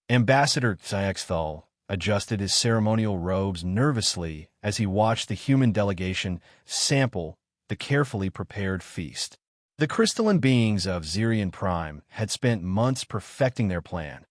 Ambassador Xyxthal adjusted his ceremonial robes nervously as he watched the human delegation sample the carefully prepared feast. The crystalline beings of Xerion Prime had spent months perfecting their plan,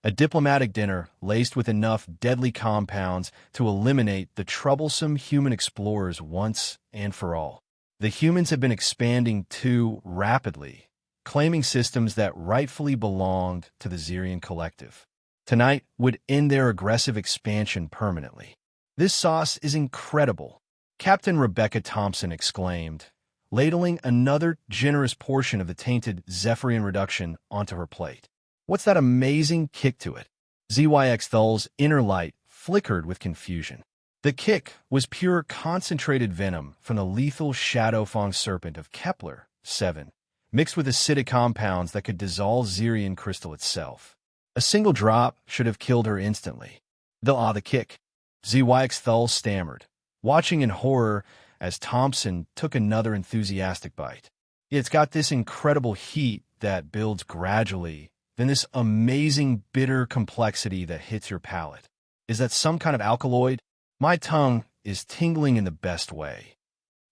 a diplomatic dinner laced with enough deadly compounds to eliminate the troublesome human explorers once and for all. The humans had been expanding too rapidly, claiming systems that rightfully belonged to the Xerion collective. Tonight would end their aggressive expansion permanently. "This sauce is incredible," Captain Rebecca Thompson exclaimed, ladling another generous portion of the tainted Zephyrian reduction onto her plate. "What's that amazing kick to it?" ZYX Thul's inner light flickered with confusion. The kick was pure concentrated venom from the lethal Shadowfang serpent of Kepler 7, mixed with acidic compounds that could dissolve Xerion crystal itself. A single drop should have killed her instantly. The kick," ZYX Thul stammered, watching in horror as Thompson took another enthusiastic bite. "It's got this incredible heat that builds gradually, then this amazing bitter complexity that hits your palate. Is that some kind of alkaloid? My tongue is tingling in the best way."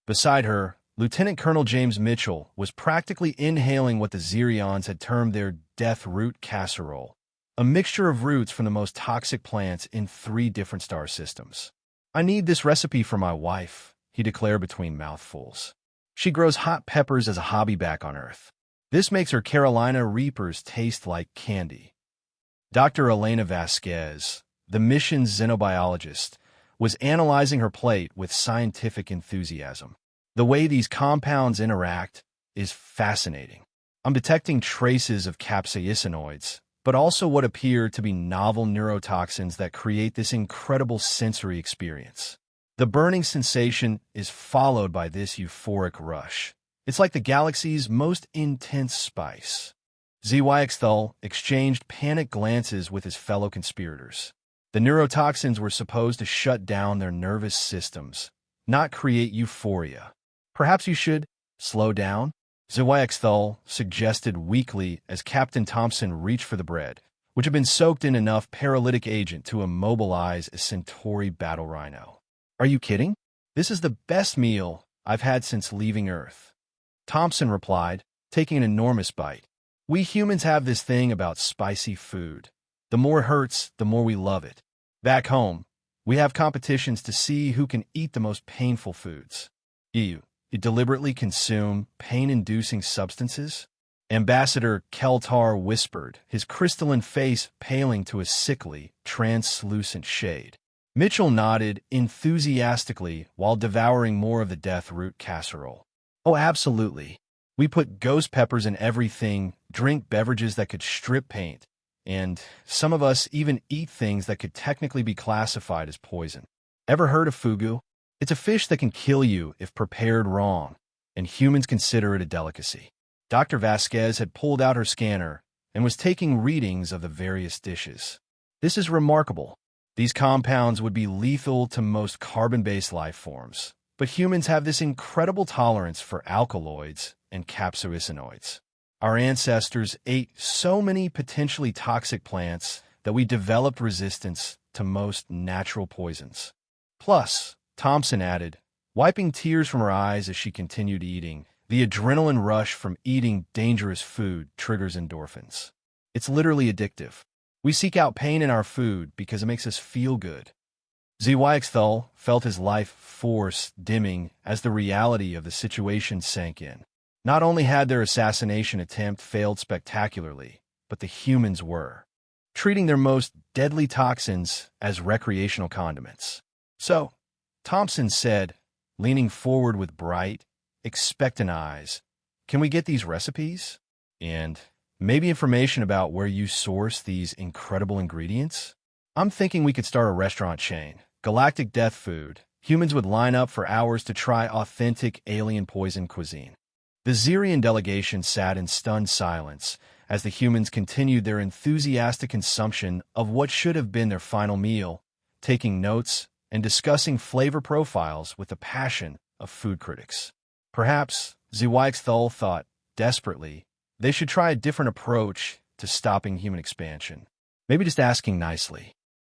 Beside her, Lieutenant Colonel James Mitchell was practically inhaling what the Xerions had termed their death root casserole, a mixture of roots from the most toxic plants in 3 different star systems. "I need this recipe for my wife," he declared between mouthfuls. "She grows hot peppers as a hobby back on Earth. This makes her Carolina Reapers taste like candy." Dr. Elena Vasquez, the mission's xenobiologist, was analyzing her plate with scientific enthusiasm. "The way these compounds interact is fascinating. I'm detecting traces of capsaicinoids, but also what appear to be novel neurotoxins that create this incredible sensory experience. The burning sensation is followed by this euphoric rush. It's like the galaxy's most intense spice." ZYX Thul exchanged panicked glances with his fellow conspirators. The neurotoxins were supposed to shut down their nervous systems, not create euphoria. "Perhaps you should slow down," ZYX Thul suggested weakly as Captain Thompson reached for the bread, which had been soaked in enough paralytic agent to immobilize a Centauri battle rhino. "Are you kidding? This is the best meal I've had since leaving Earth," Thompson replied, taking an enormous bite. "We humans have this thing about spicy food. The more it hurts, the more we love it. Back home, we have competitions to see who can eat the most painful foods." "You deliberately consume pain-inducing substances?" Ambassador Keltar whispered, his crystalline face paling to a sickly, translucent shade. Mitchell nodded enthusiastically while devouring more of the death root casserole. "Oh, absolutely. We put ghost peppers in everything, drink beverages that could strip paint, and some of us even eat things that could technically be classified as poison. Ever heard of fugu? It's a fish that can kill you if prepared wrong, and humans consider it a delicacy." Dr. Vasquez had pulled out her scanner and was taking readings of the various dishes. "This is remarkable. These compounds would be lethal to most carbon-based life forms, but humans have this incredible tolerance for alkaloids and capsaicinoids. Our ancestors ate so many potentially toxic plants that we developed resistance to most natural poisons. Plus," Thompson added, wiping tears from her eyes as she continued eating, "the adrenaline rush from eating dangerous food triggers endorphins. It's literally addictive. We seek out pain in our food because it makes us feel good." ZYX Thul felt his life force dimming as the reality of the situation sank in. Not only had their assassination attempt failed spectacularly, but the humans were treating their most deadly toxins as recreational condiments. "So," Thompson said, leaning forward with bright, expectant eyes, "can we get these recipes? And maybe information about where you source these incredible ingredients? I'm thinking we could start a restaurant chain, Galactic Death Food. Humans would line up for hours to try authentic alien poison cuisine." The Xerion delegation sat in stunned silence as the humans continued their enthusiastic consumption of what should have been their final meal, taking notes and discussing flavor profiles with the passion of food critics. Perhaps, ZYX Thul thought desperately, they should try a different approach to stopping human expansion. Maybe just asking nicely.